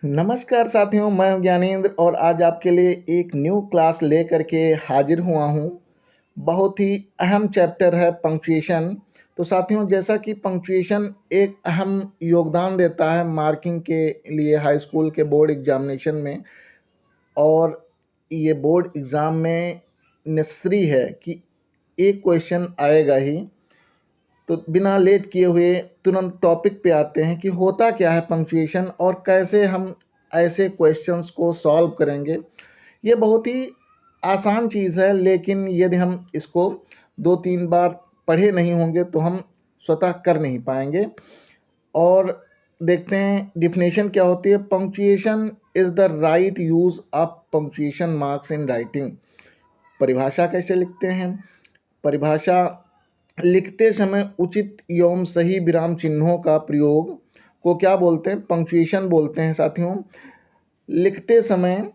नमस्कार साथियों, मैं हूं ज्ञानेंद्र और आज आपके लिए एक न्यू क्लास लेकर के हाजिर हुआ हूं। बहुत ही अहम चैप्टर है पंक्चुएशन। तो साथियों, जैसा कि पंक्चुएशन एक अहम योगदान देता है मार्किंग के लिए हाई स्कूल के बोर्ड एग्जामिनेशन में, और ये बोर्ड एग्ज़ाम में नेसेसरी है कि एक क्वेश्चन आएगा ही। तो बिना लेट किए हुए तुरंत टॉपिक पे आते हैं कि होता क्या है पंक्चुएशन और कैसे हम ऐसे क्वेश्चंस को सॉल्व करेंगे। ये बहुत ही आसान चीज़ है, लेकिन यदि हम इसको 2-3 बार पढ़े नहीं होंगे तो हम स्वतः कर नहीं पाएंगे। और देखते हैं डिफिनेशन क्या होती है। Punctuation is the right use of punctuation marks in writing. परिभाषा कैसे लिखते हैं? परिभाषा लिखते समय उचित एवं सही विराम चिन्हों का प्रयोग को क्या बोलते हैं? पंक्चुएशन बोलते हैं साथियों। लिखते समय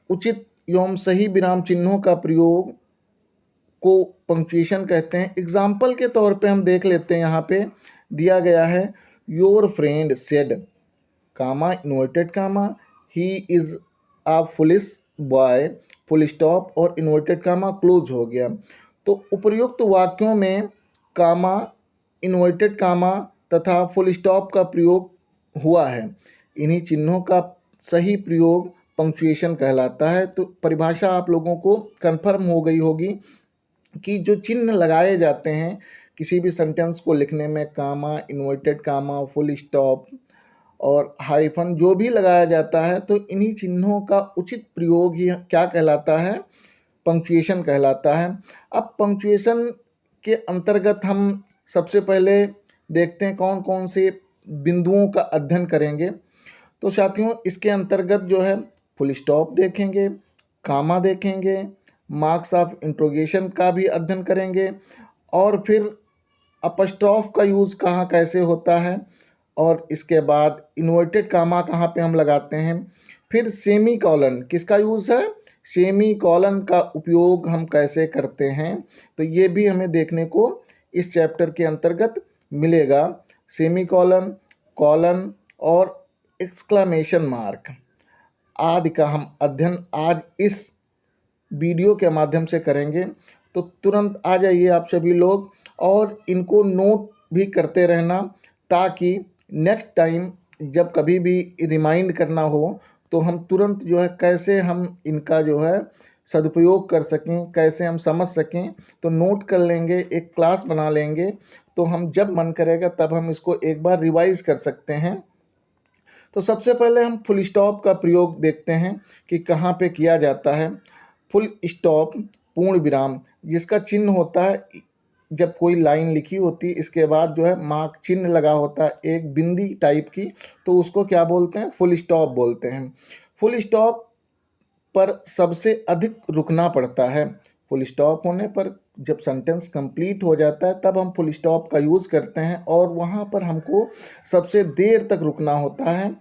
उचित एवं सही विराम चिन्हों का प्रयोग को पंक्चुएशन कहते हैं। एग्जाम्पल के तौर पे हम देख लेते हैं, यहाँ पे दिया गया है your friend said, comma inverted comma, he is a foolish boy, full stop और इन्वर्टेड कामा क्लोज हो गया। तो उपर्युक्त वाक्यों में कामा, इन्वर्टेड कामा तथा फुल स्टॉप का प्रयोग हुआ है। इन्हीं चिन्हों का सही प्रयोग पंक्चुएशन कहलाता है। तो परिभाषा आप लोगों को कंफर्म हो गई होगी कि जो चिन्ह लगाए जाते हैं किसी भी सेंटेंस को लिखने में, कामा, इन्वर्टेड कामा, फुल स्टॉप और हाइफन जो भी लगाया जाता है, तो इन्हीं चिन्हों का उचित प्रयोग ही क्या कहलाता है? पंक्चुएशन कहलाता है। अब पंक्चुएशन के अंतर्गत हम सबसे पहले देखते हैं कौन कौन से बिंदुओं का अध्ययन करेंगे। तो साथियों, इसके अंतर्गत जो है फुल स्टॉप देखेंगे, कामा देखेंगे, मार्क्स ऑफ इंट्रोगेशन का भी अध्ययन करेंगे, और फिर अपस्ट्रॉफ का यूज़ कहाँ कैसे होता है, और इसके बाद इन्वर्टेड कामा कहाँ पे हम लगाते हैं। फिर सेमी कॉलन किसका यूज़ है? सेमी कॉलन का उपयोग हम कैसे करते हैं, तो ये भी हमें देखने को इस चैप्टर के अंतर्गत मिलेगा। सेमी कॉलन, कॉलन और एक्सक्लेमेशन मार्क आदि का हम अध्ययन आज इस वीडियो के माध्यम से करेंगे। तो तुरंत आ जाइए आप सभी लोग और इनको नोट भी करते रहना, ताकि नेक्स्ट टाइम जब कभी भी रिमाइंड करना हो तो हम तुरंत जो है कैसे हम इनका जो है सदुपयोग कर सकें, कैसे हम समझ सकें। तो नोट कर लेंगे, एक क्लास बना लेंगे, तो हम जब मन करेगा तब हम इसको एक बार रिवाइज कर सकते हैं। तो सबसे पहले हम फुल स्टॉप का प्रयोग देखते हैं कि कहाँ पे किया जाता है। फुल स्टॉप पूर्ण विराम जिसका चिन्ह होता है जब कोई लाइन लिखी होती है, इसके बाद जो है मार्क चिन्ह लगा होता है एक बिंदी टाइप की, तो उसको क्या बोलते हैं? फुल स्टॉप बोलते हैं। फुल स्टॉप पर सबसे अधिक रुकना पड़ता है। फुल स्टॉप होने पर जब सेंटेंस कंप्लीट हो जाता है तब हम फुल स्टॉप का यूज़ करते हैं, और वहाँ पर हमको सबसे देर तक रुकना होता है।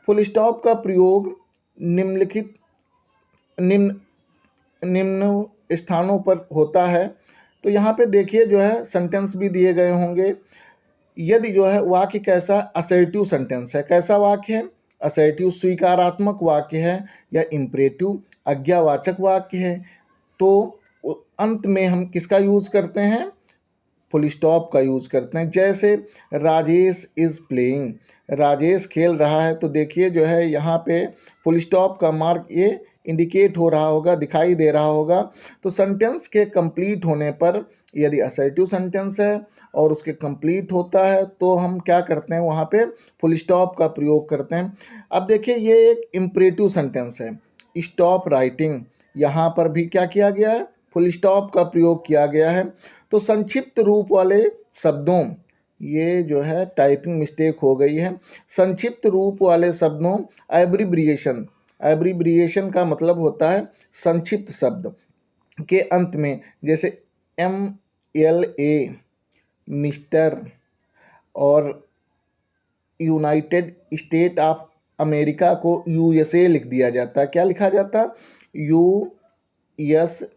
फुल स्टॉप का प्रयोग निम्नलिखित निम्न निम्न स्थानों पर होता है। तो यहाँ पे देखिए जो है सेंटेंस भी दिए गए होंगे। यदि जो है वाक्य कैसा असर्टिव सेंटेंस है, कैसा वाक्य है? असर्टिव स्वीकारात्मक वाक्य है, या इम्परेटिव आज्ञावाचक वाक्य है, तो अंत में हम किसका यूज़ करते हैं? फुल स्टॉप का यूज़ करते हैं। जैसे राजेश इज़ प्लेइंग, राजेश खेल रहा है, तो देखिए जो है यहाँ पे फुल स्टॉप का मार्क ये इंडिकेट हो रहा होगा, दिखाई दे रहा होगा। तो सेंटेंस के कंप्लीट होने पर यदि असर्टिव सेंटेंस है और उसके कंप्लीट होता है तो हम क्या करते हैं? वहाँ पे फुल स्टॉप का प्रयोग करते हैं। अब देखिए ये एक इम्परेटिव सेंटेंस है, स्टॉप राइटिंग, यहाँ पर भी क्या किया गया है? फुल स्टॉप का प्रयोग किया गया है। तो संक्षिप्त रूप वाले शब्दों, ये जो है टाइपिंग मिस्टेक हो गई है। संक्षिप्त रूप वाले शब्दों, एब्रिब्रिएशन, एब्रिब्रिएशन का मतलब होता है संक्षिप्त शब्द के अंत में, जैसे MLA, मिस्टर, और यूनाइटेड स्टेट ऑफ अमेरिका को USA लिख दिया जाता है। क्या लिखा जाता? USA।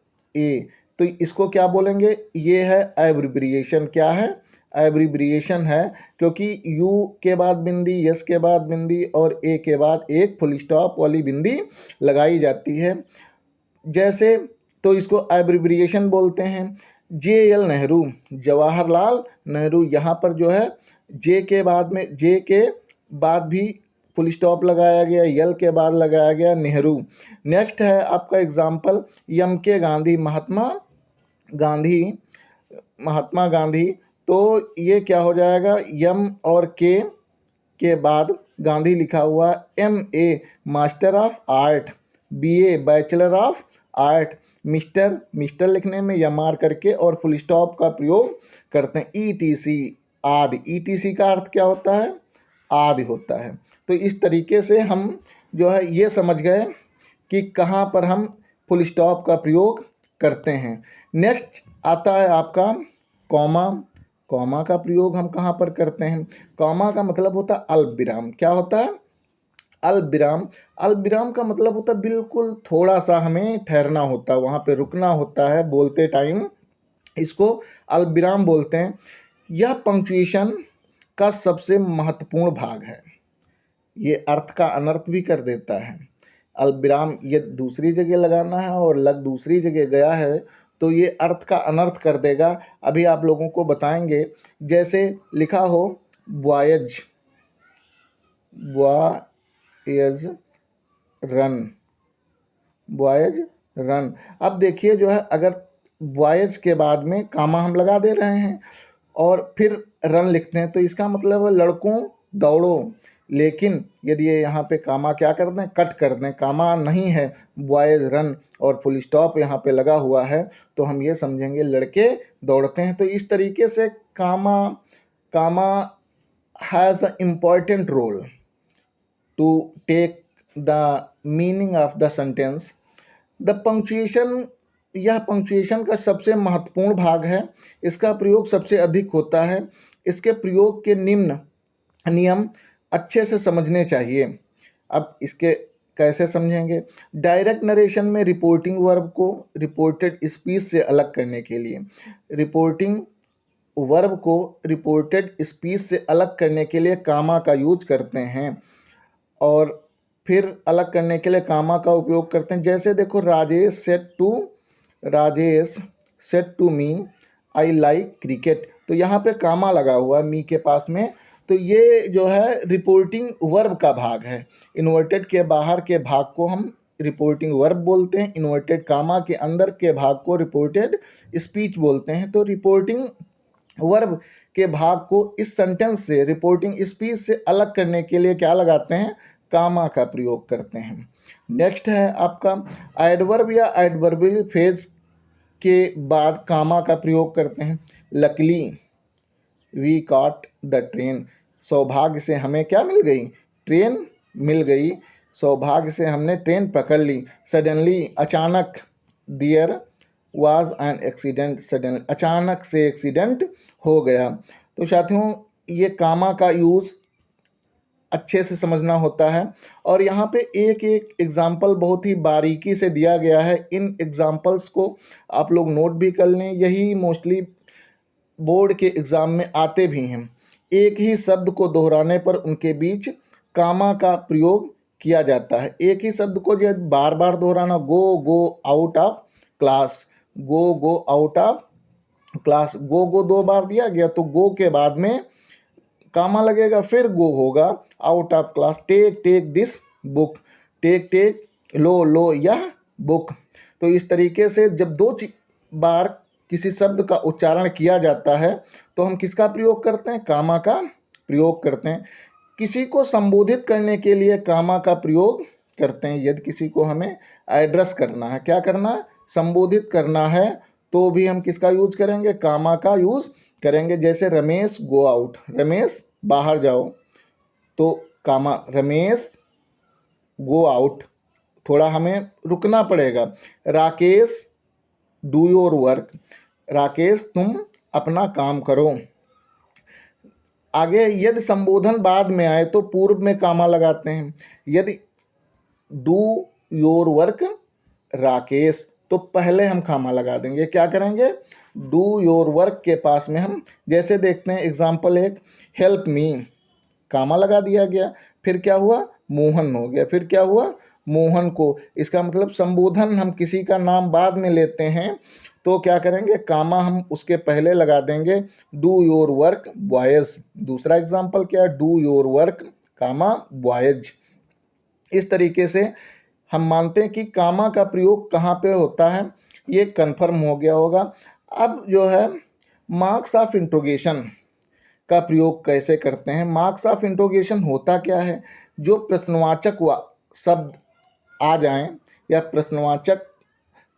तो इसको क्या बोलेंगे? ये है एब्रिब्रिएशन। क्या है? एब्रिब्रिएशन है, क्योंकि यू के बाद बिंदी, यस के बाद बिंदी और ए के बाद एक फुल स्टॉप वाली बिंदी लगाई जाती है। जैसे तो इसको एब्रिब्रिएशन बोलते हैं। JL नेहरू, जवाहरलाल नेहरू, यहाँ पर जो है जे के बाद में, जे के बाद भी फुल स्टॉप लगाया गया, यल के बाद लगाया गया नेहरू। नेक्स्ट है आपका एग्जाम्पल MK गांधी, गांधी महात्मा गांधी। तो ये क्या हो जाएगा, यम और के बाद गांधी लिखा हुआ, MA master of art, BA bachelor of art, mister लिखने में यमार करके और फुल स्टॉप का प्रयोग करते हैं। ETC आदि, ETC का अर्थ क्या होता है, आदि होता है। तो इस तरीके से हम जो है ये समझ गए कि कहाँ पर हम फुल स्टॉप का प्रयोग करते हैं। नेक्स्ट आता है आपका कॉमा। कॉमा का प्रयोग हम कहाँ पर करते हैं? कॉमा का मतलब होता है अल्प विराम। क्या होता है? अल्प विराम। अल्प विराम का मतलब होता है बिल्कुल थोड़ा सा हमें ठहरना होता है, वहाँ पे रुकना होता है बोलते टाइम, इसको अल्प विराम बोलते हैं। यह पंक्चुएशन का सबसे महत्वपूर्ण भाग है। ये अर्थ का अनर्थ भी कर देता है। अल्प विराम ये दूसरी जगह लगाना है और लग दूसरी जगह गया है तो ये अर्थ का अनर्थ कर देगा। अभी आप लोगों को बताएंगे, जैसे लिखा हो voyage, voyage run, voyage run. अब देखिए जो है, अगर वॉयज के बाद में कामा हम लगा दे रहे हैं और फिर रन लिखते हैं तो इसका मतलब है लड़कों दौड़ो। लेकिन यदि ये यहाँ पे कामा क्या कर दें, कट कर दें, कामा नहीं है, बॉयज रन और फुल स्टॉप यहाँ पे लगा हुआ है, तो हम ये समझेंगे लड़के दौड़ते हैं। तो इस तरीके से comma has a important role to take the meaning of the sentence. The punctuation, यह पंक्चुएशन का सबसे महत्वपूर्ण भाग है। इसका प्रयोग सबसे अधिक होता है। इसके प्रयोग के निम्न नियम अच्छे से समझने चाहिए। अब इसके कैसे समझेंगे? डायरेक्ट नरेशन में रिपोर्टिंग वर्ब को रिपोर्टेड स्पीच से अलग करने के लिए, रिपोर्टिंग वर्ब को रिपोर्टेड स्पीच से अलग करने के लिए कामा का यूज करते हैं और फिर अलग करने के लिए कामा का उपयोग करते हैं। जैसे देखो, Rajesh said to me I like cricket, तो यहाँ पे कामा लगा हुआ है मी के पास में, तो ये जो है रिपोर्टिंग वर्ब का भाग है। इन्वर्टेड के बाहर के भाग को हम रिपोर्टिंग वर्ब बोलते हैं, इन्वर्टेड कामा के अंदर के भाग को रिपोर्टेड स्पीच बोलते हैं। तो रिपोर्टिंग वर्ब के भाग को इस सेंटेंस से, रिपोर्टिंग स्पीच से अलग करने के लिए क्या लगाते हैं? कामा का प्रयोग करते हैं। नेक्स्ट है आपका एडवर्ब या एडवर्बियल फ्रेज के बाद कामा का प्रयोग करते हैं। Luckily we caught the train, सौभाग्य से हमें क्या मिल गई? ट्रेन मिल गई। सौभाग्य से हमने ट्रेन पकड़ ली। सडनली, अचानक, there was an accident, sudden, अचानक से एक्सीडेंट हो गया। तो साथियों, ये कामा का यूज़ अच्छे से समझना होता है और यहाँ पे एक एक एग्जाम्पल बहुत ही बारीकी से दिया गया है। इन एग्जाम्पल्स को आप लोग नोट भी कर लें, यही मोस्टली बोर्ड के एग्ज़ाम में आते भी हैं। एक ही शब्द को दोहराने पर उनके बीच कामा का प्रयोग किया जाता है। एक ही शब्द को जब बार बार दोहराना, go out of class, go out of class, go 2 बार दिया गया तो गो के बाद में कामा लगेगा, फिर गो होगा, out of class. Take this book, take लो यह बुक। तो इस तरीके से जब 2 बार किसी शब्द का उच्चारण किया जाता है तो हम किसका प्रयोग करते हैं? कामा का प्रयोग करते हैं। किसी को संबोधित करने के लिए कामा का प्रयोग करते हैं। यदि किसी को हमें एड्रेस करना है, क्या करना है? संबोधित करना है, तो भी हम किसका यूज करेंगे? कामा का यूज करेंगे। जैसे रमेश गो आउट, रमेश बाहर जाओ, तो कामा, रमेश गो आउट, थोड़ा हमें रुकना पड़ेगा। Rakesh do your work, Rakesh तुम अपना काम करो। आगे यदि संबोधन बाद में आए तो पूर्व में कामा लगाते हैं। यदि डू योर वर्क राकेश, तो पहले हम कामा लगा देंगे। क्या करेंगे? डू योर वर्क के पास में हम जैसे देखते हैं एग्जाम्पल एक, हेल्प मी, कामा लगा दिया गया, फिर क्या हुआ, मोहन हो गया, फिर क्या हुआ, मोहन को। इसका मतलब संबोधन हम किसी का नाम बाद में लेते हैं तो क्या करेंगे, कामा हम उसके पहले लगा देंगे, डू योर वर्क बॉयज। दूसरा एग्जाम्पल क्या है, do your work comma boys. इस तरीके से हम मानते हैं कि कामा का प्रयोग कहाँ पे होता है, ये कन्फर्म हो गया होगा। अब जो है मार्क्स ऑफ इंट्रोगेशन का प्रयोग कैसे करते हैं। मार्क्स ऑफ इंट्रोगेशन होता क्या है, जो प्रश्नवाचक शब्द आ जाएं या प्रश्नवाचक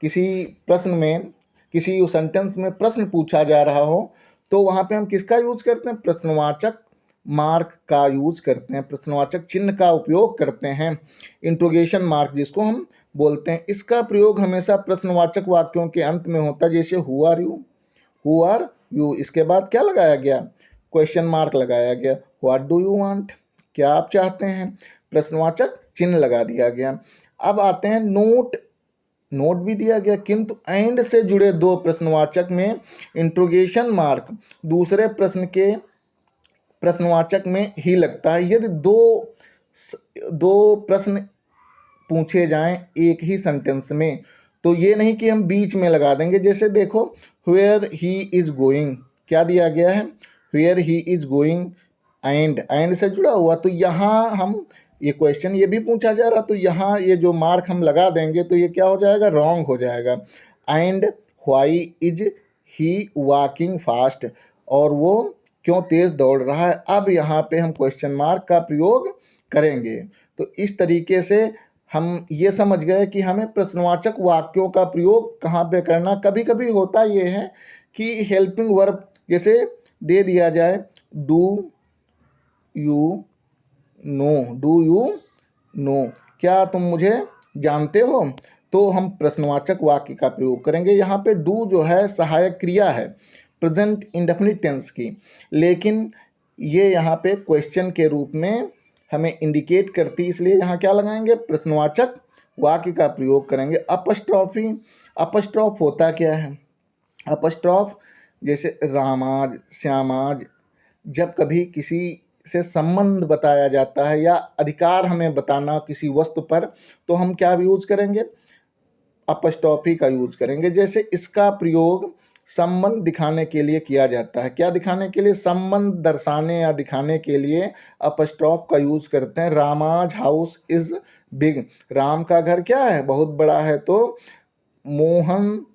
किसी प्रश्न में, किसी सेंटेंस में प्रश्न पूछा जा रहा हो तो वहाँ पे हम किसका यूज करते हैं, प्रश्नवाचक मार्क का यूज करते हैं, प्रश्नवाचक चिन्ह का उपयोग करते हैं, इंट्रोगेशन मार्क जिसको हम बोलते हैं। इसका प्रयोग हमेशा प्रश्नवाचक वाक्यों के अंत में होता है, जैसे who are you, who are you, इसके बाद क्या लगाया गया, क्वेश्चन मार्क लगाया गया, व्हाट डू यू वांट, क्या आप चाहते हैं, प्रश्नवाचक चिन्ह लगा दिया गया। अब आते हैं नोट, नोट भी दिया गया, किंतु एंड से जुड़े दो प्रश्नवाचक में इंट्रोगेशन मार्क दूसरे प्रश्न के प्रश्नवाचक में ही लगता है यदि दो प्रश्न पूछे जाएं एक ही सेंटेंस में। तो ये नहीं कि हम बीच में लगा देंगे, जैसे देखो व्हेयर ही इज गोइंग, क्या दिया गया है, where he is going, and से जुड़ा हुआ, तो यहाँ हम ये क्वेश्चन ये भी पूछा जा रहा, तो यहाँ ये जो मार्क हम लगा देंगे तो ये क्या हो जाएगा, रॉन्ग हो जाएगा। And why is he walking fast, और वो क्यों तेज दौड़ रहा है। अब यहाँ पे हम क्वेश्चन मार्क का प्रयोग करेंगे। तो इस तरीके से हम ये समझ गए कि हमें प्रश्नवाचक वाक्यों का प्रयोग कहाँ पे करना। कभी कभी होता ये है कि हेल्पिंग वर्ब जैसे दे दिया जाए, do you know, do you know, क्या तुम मुझे जानते हो, तो हम प्रश्नवाचक वाक्य का प्रयोग करेंगे। यहाँ पे डू जो है सहायक क्रिया है प्रेजेंट इंडेफिनिट टेंस की, लेकिन ये यहाँ पे क्वेश्चन के रूप में हमें इंडिकेट करती, इसलिए यहाँ क्या लगाएंगे, प्रश्नवाचक वाक्य का प्रयोग करेंगे। अपस्ट्रॉफी, अपस्ट्रॉफ होता क्या है, अपस्ट्रॉफ जैसे रामाज, श्यामाज, जब कभी किसी से संबंध बताया जाता है या अधिकार हमें बताना किसी वस्तु पर, तो हम क्या यूज करेंगे, अपस्ट्रॉफी का यूज करेंगे। जैसे इसका प्रयोग संबंध दिखाने के लिए किया जाता है, क्या दिखाने के लिए, संबंध दर्शाने या दिखाने के लिए अपस्ट्रॉफ का यूज करते हैं। Rama's house is big, Ram का घर क्या है, बहुत बड़ा है। तो मोहन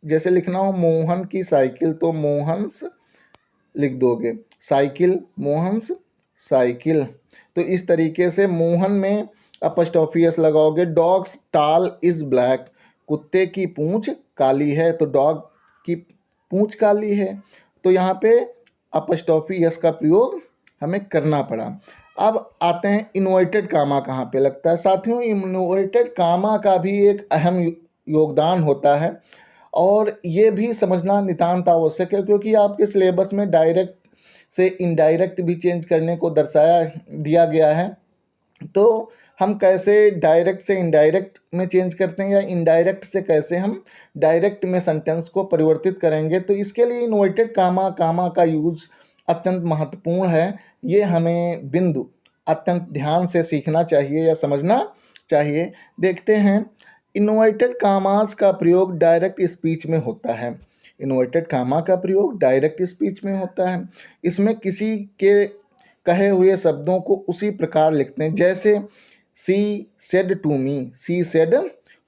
जैसे लिखना हो, मोहन की साइकिल, तो मोहन्स लिख दोगे, साइकिल मोहन्स साइकिल। तो इस तरीके से मोहन में अपस्ट्रॉफी एस लगाओगे। डॉग्स टाल इज ब्लैक, कुत्ते की पूंछ काली है, तो डॉग की पूंछ काली है, तो यहाँ पे अपस्ट्रॉफी एस का प्रयोग हमें करना पड़ा। अब आते हैं इन्वर्टेड कामा कहाँ पे लगता है। साथियों, इन्वर्टेड कामा का भी एक अहम योगदान होता है और ये भी समझना नितांत आवश्यक है, क्योंकि आपके सिलेबस में डायरेक्ट से इनडायरेक्ट भी चेंज करने को दर्शाया दिया गया है। तो हम कैसे डायरेक्ट से इनडायरेक्ट में चेंज करते हैं या इनडायरेक्ट से कैसे हम डायरेक्ट में सेंटेंस को परिवर्तित करेंगे, तो इसके लिए इन्वर्टेड कामा, कामा का यूज अत्यंत महत्वपूर्ण है। ये हमें बिंदु अत्यंत ध्यान से सीखना चाहिए या समझना चाहिए। देखते हैं, इन्वर्टेड कामास का प्रयोग डायरेक्ट स्पीच में होता है। इन्वर्टेड कामा का प्रयोग डायरेक्ट स्पीच में होता है। इसमें किसी के कहे हुए शब्दों को उसी प्रकार लिखते हैं, जैसे she said to me, she said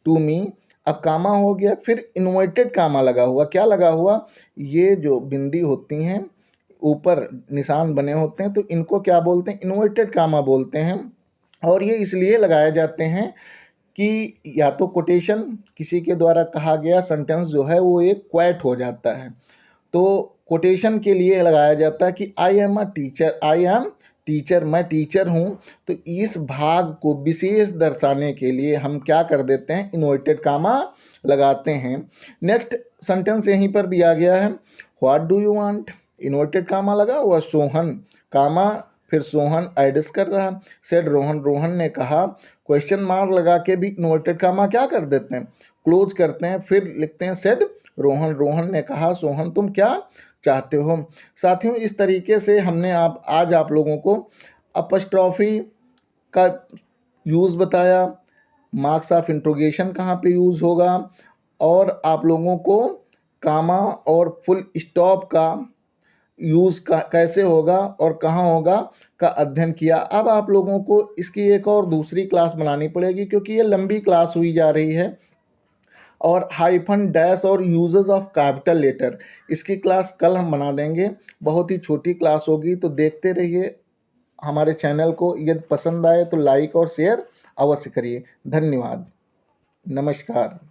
to me. अब कामा हो गया, फिर इन्वर्टेड कामा लगा हुआ, क्या लगा हुआ, ये जो बिंदी होती हैं ऊपर निशान बने होते हैं, तो इनको क्या बोलते हैं, इन्वर्टेड कामा बोलते हैं। और ये इसलिए लगाए जाते हैं कि या तो कोटेशन, किसी के द्वारा कहा गया सेंटेंस जो है वो एक क्वैट हो जाता है, तो कोटेशन के लिए लगाया जाता है कि I am a teacher, I am teacher, मैं टीचर हूँ। तो इस भाग को विशेष दर्शाने के लिए हम क्या कर देते हैं, इन्वर्टेड कामा लगाते हैं। नेक्स्ट सेंटेंस यहीं पर दिया गया है, what do you want, inverted comma लगा हुआ, सोहन कामा, फिर सोहन एडिस कर रहा, सेड रोहन, रोहन ने कहा, क्वेश्चन मार्क लगा के भी इन्वर्टेड कामा क्या कर देते हैं, क्लोज करते हैं, फिर लिखते हैं सेड रोहन। रोहन ने कहा, सोहन तुम क्या चाहते हो? साथियों, इस तरीके से हमने आज आप लोगों को अपस्ट्रॉफी का यूज़ बताया, मार्क्स ऑफ इंट्रोगेशन कहाँ पे यूज़ होगा, और आप लोगों को कामा और फुल स्टॉप का यूज़ का कैसे होगा और कहाँ होगा का अध्ययन किया। अब आप लोगों को इसकी एक और दूसरी क्लास बनानी पड़ेगी, क्योंकि ये लंबी क्लास हुई जा रही है। और हाइफन, डैश और यूजेस ऑफ कैपिटल लेटर, इसकी क्लास कल हम बना देंगे। बहुत ही छोटी क्लास होगी, तो देखते रहिए हमारे चैनल को। यदि पसंद आए तो लाइक और शेयर अवश्य करिए। धन्यवाद। नमस्कार।